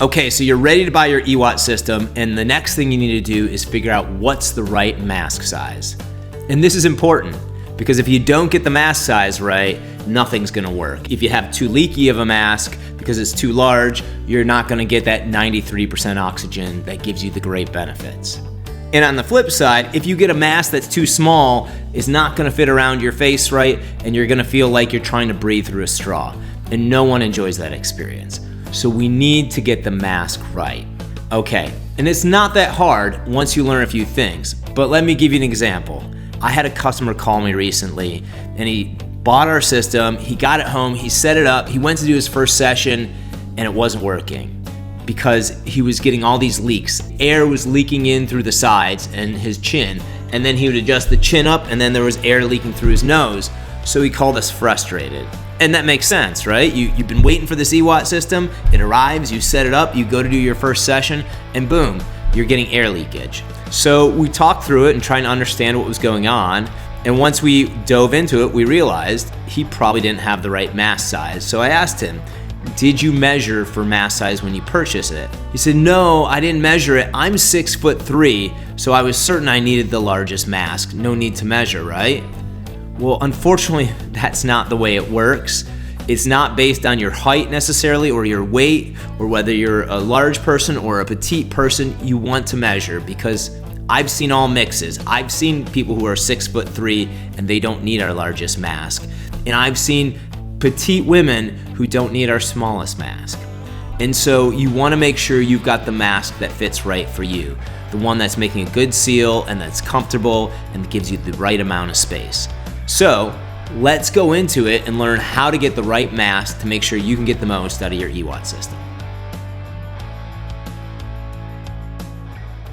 Okay, so you're ready to buy your EWOT system, and the next thing you need to do is figure out what's the right mask size. And this is important because if you don't get the mask size right, nothing's gonna work. If you have too leaky of a mask because it's too large, you're not gonna get that 93% oxygen that gives you the great benefits. And on the flip side, if you get a mask that's too small, it's not gonna fit around your face right, and you're gonna feel like you're trying to breathe through a straw. And no one enjoys that experience. So we need to get the mask right. Okay, and it's not that hard once you learn a few things, but let me give you an example. I had a customer call me recently, and he bought our system, he got it home, he set it up, he went to do his first session, and it wasn't working because he was getting all these leaks. Air was leaking in through the sides and his chin, and then he would adjust the chin up, and then there was air leaking through his nose, so he called us frustrated. And that makes sense, right? You've been waiting for this EWOT system, it arrives, you set it up, you go to do your first session, and boom, you're getting air leakage. So we talked through it and trying to understand what was going on, and once we dove into it, we realized he probably didn't have the right mask size. So I asked him, did you measure for mask size when you purchased it? He said, no, I didn't measure it. I'm 6'3", so I was certain I needed the largest mask. No need to measure, right? Well, unfortunately, that's not the way it works. It's not based on your height necessarily, or your weight, or whether you're a large person or a petite person. You want to measure, because I've seen all mixes. I've seen people who are 6'3" and they don't need our largest mask. And I've seen petite women who don't need our smallest mask. And so you want to make sure you've got the mask that fits right for you. The one that's making a good seal and that's comfortable and gives you the right amount of space. So let's go into it and learn how to get the right mask to make sure you can get the most out of your EWOT system.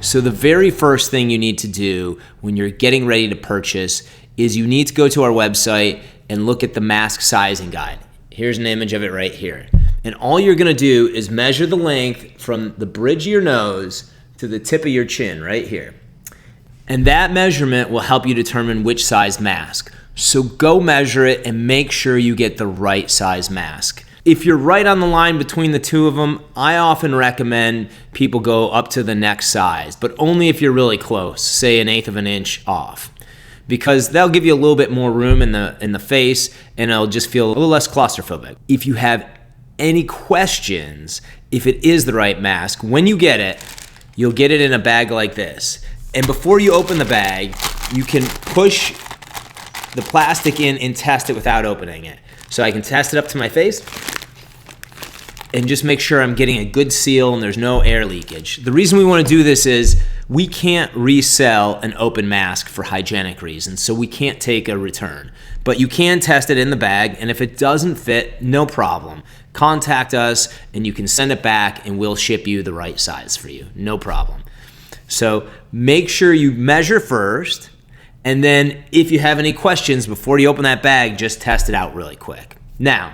So the very first thing you need to do when you're getting ready to purchase is you need to go to our website and look at the mask sizing guide. Here's an image of it right here. And all you're gonna do is measure the length from the bridge of your nose to the tip of your chin right here. And that measurement will help you determine which size mask. So go measure it and make sure you get the right size mask. If you're right on the line between the two of them, I often recommend people go up to the next size, but only if you're really close, say 1/8 of an inch off, because they'll give you a little bit more room in the face, and it'll just feel a little less claustrophobic. If you have any questions, if it is the right mask, when you get it, you'll get it in a bag like this. And before you open the bag, you can push the plastic in and test it without opening it. So I can test it up to my face and just make sure I'm getting a good seal and there's no air leakage. The reason we want to do this is we can't resell an open mask for hygienic reasons, so we can't take a return. But you can test it in the bag, and if it doesn't fit, no problem. Contact us and you can send it back and we'll ship you the right size for you, no problem. So make sure you measure first, and then if you have any questions before you open that bag, just test it out really quick. Now,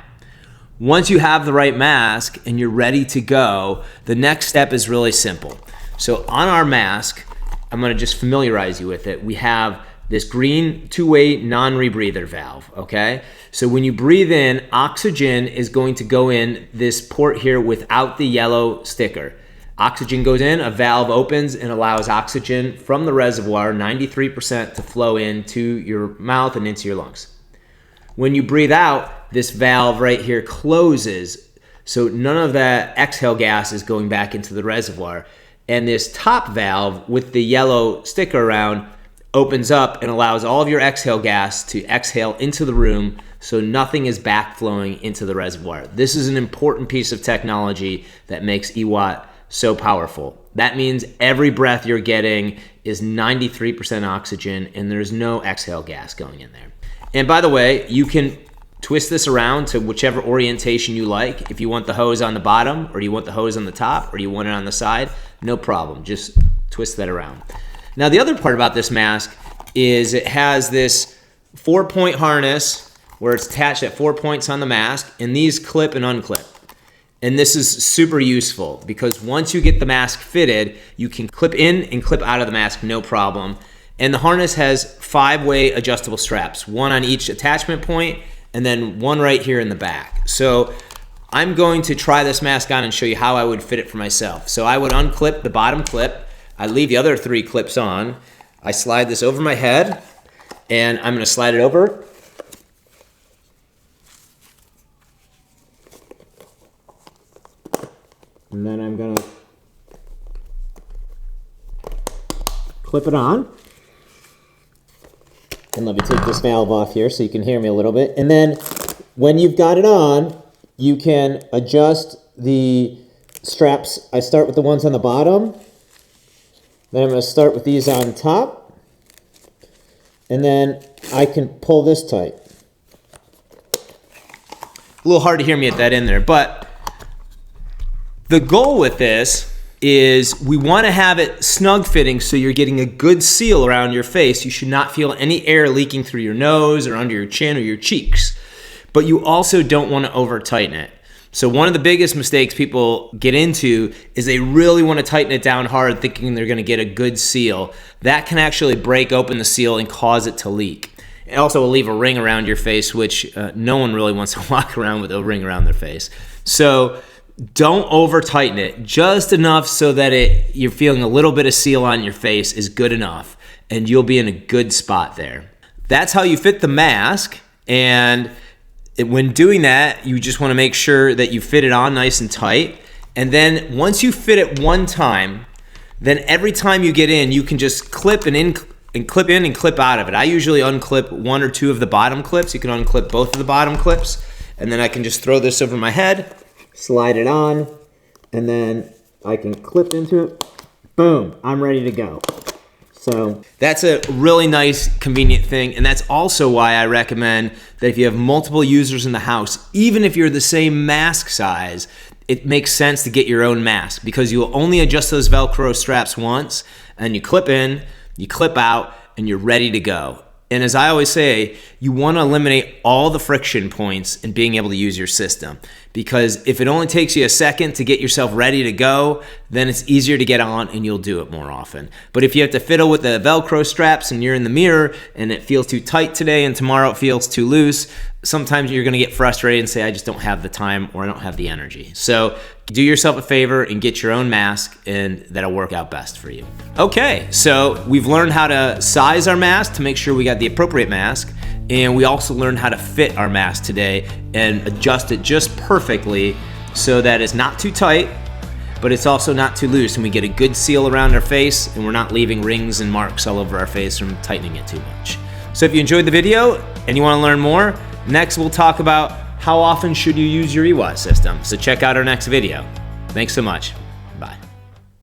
once you have the right mask and you're ready to go, the next step is really simple. So on our mask, I'm gonna just familiarize you with it. We have this green two-way non-rebreather valve, okay? So when you breathe in, oxygen is going to go in this port here without the yellow sticker. Oxygen goes in, a valve opens and allows oxygen from the reservoir, 93%, to flow into your mouth and into your lungs. When you breathe out, this valve right here closes, so none of that exhale gas is going back into the reservoir. And this top valve with the yellow sticker around opens up and allows all of your exhale gas to exhale into the room, so nothing is backflowing into the reservoir. This is an important piece of technology that makes EWOT so powerful. That means every breath you're getting is 93% oxygen and there's no exhale gas going in there. And by the way, you can twist this around to whichever orientation you like. If you want the hose on the bottom, or you want the hose on the top, or you want it on the side, no problem, just twist that around. Now the other part about this mask is it has this 4-point harness where it's attached at 4 points on the mask, and these clip and unclip. And this is super useful because once you get the mask fitted, you can clip in and clip out of the mask, no problem. And the harness has 5-way adjustable straps, one on each attachment point, and then one right here in the back. So I'm going to try this mask on and show you how I would fit it for myself. So I would unclip the bottom clip. I leave the other 3 clips on. I slide this over my head, and I'm gonna slide it over. And then I'm gonna clip it on. And let me take this valve off here so you can hear me a little bit. And then when you've got it on, you can adjust the straps. I start with the ones on the bottom. Then I'm going to start with these on top. And then I can pull this tight. A little hard to hear me at that end there, but the goal with this is we want to have it snug fitting so you're getting a good seal around your face. You should not feel any air leaking through your nose or under your chin or your cheeks. But you also don't want to over tighten it. So one of the biggest mistakes people get into is they really want to tighten it down hard thinking they're going to get a good seal. That can actually break open the seal and cause it to leak. It also will leave a ring around your face, which no one really wants to walk around with a ring around their face. So don't over tighten it. Just enough so that you're feeling a little bit of seal on your face is good enough, and you'll be in a good spot there. That's how you fit the mask, and when doing that, you just want to make sure that you fit it on nice and tight. And then once you fit it one time, then every time you get in, you can just clip and clip in and clip out of it. I usually unclip 1 or 2 of the bottom clips. You can unclip both of the bottom clips, and then I can just throw this over my head, slide it on, and then I can clip into it. Boom, I'm ready to go. So that's a really nice, convenient thing, and that's also why I recommend that if you have multiple users in the house, even if you're the same mask size, it makes sense to get your own mask because you'll only adjust those Velcro straps once, and you clip in, you clip out, and you're ready to go. And as I always say, you want to eliminate all the friction points in being able to use your system. Because if it only takes you a second to get yourself ready to go, then it's easier to get on and you'll do it more often. But if you have to fiddle with the Velcro straps and you're in the mirror and it feels too tight today and tomorrow it feels too loose, sometimes you're going to get frustrated and say, I just don't have the time or I don't have the energy. So do yourself a favor and get your own mask, and that'll work out best for you. Okay, so we've learned how to size our mask to make sure we got the appropriate mask, and we also learned how to fit our mask today and adjust it just perfectly so that it's not too tight, but it's also not too loose, and we get a good seal around our face, and we're not leaving rings and marks all over our face from tightening it too much. So if you enjoyed the video and you want to learn more, next we'll talk about how often should you use your EWOT system. So check out our next video. Thanks so much. Bye.